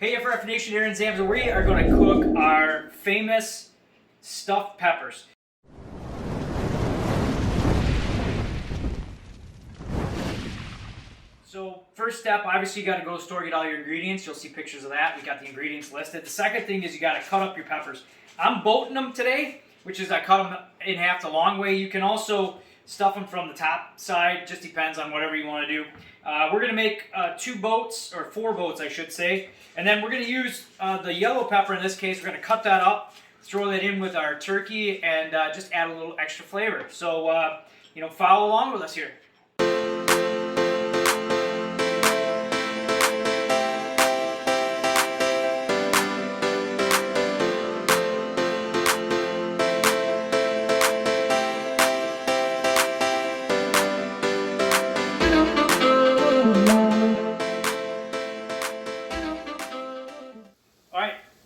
Hey FRF Nation, Aaron Zams, we are going to cook our famous stuffed peppers. So first step, obviously you got to go to the store, get all your ingredients. You'll see pictures of that. We got the ingredients listed. The second thing is you got to cut up your peppers. I'm boating them today, which is I cut them in half the long way. You can also stuff them from the top side, just depends on whatever you want to do. We're going to make 2 boats, or 4 boats I should say, and then we're going to use the yellow pepper in this case. We're going to cut that up, throw that in with our turkey, and just add a little extra flavor. So, follow along with us here.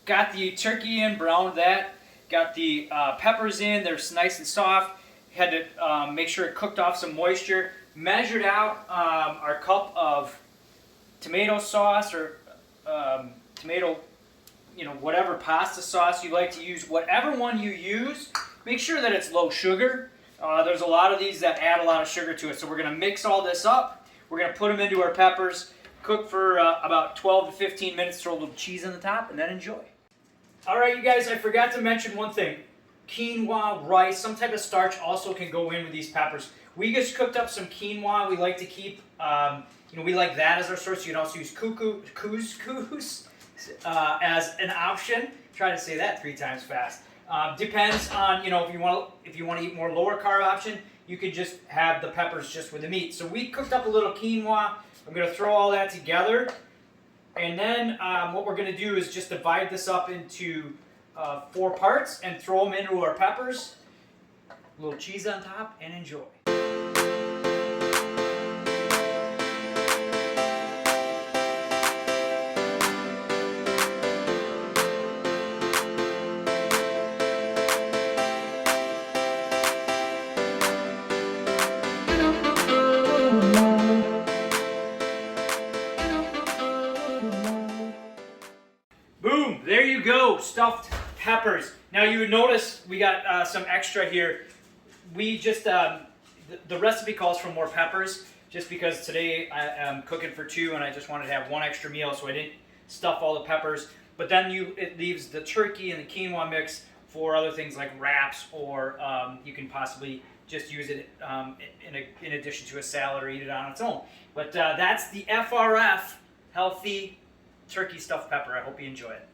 Got the turkey in, browned that. Got the peppers in, they're nice and soft. Had to make sure it cooked off some moisture. Measured out our cup of tomato sauce or tomato, whatever pasta sauce you like to use. Whatever one you use, make sure that it's low sugar. There's a lot of these that add a lot of sugar to it. So we're going to mix all this up. We're going to put them into our peppers. Cook for about 12 to 15 minutes, throw a little cheese on the top, and then enjoy. All right, you guys, I forgot to mention one thing. Quinoa, rice, some type of starch also can go in with these peppers. We just cooked up some quinoa. We like to keep, we like that as our source. You can also use couscous as an option. Try to say that 3 times fast. Depends on, if you want to eat more lower carb option, you could just have the peppers just with the meat. So we cooked up a little quinoa. I'm going to throw all that together. And then what we're going to do is just divide this up into 4 parts and throw them into our peppers. A little cheese on top, and enjoy. Boom, there you go, stuffed peppers. Now you would notice we got some extra here. We just, the recipe calls for more peppers, just because today I am cooking for 2 and I just wanted to have 1 extra meal, so I didn't stuff all the peppers. But then it leaves the turkey and the quinoa mix for other things like wraps, or you can possibly just use it in addition to a salad or eat it on its own. But that's the FRF healthy turkey stuffed pepper. I hope you enjoy it.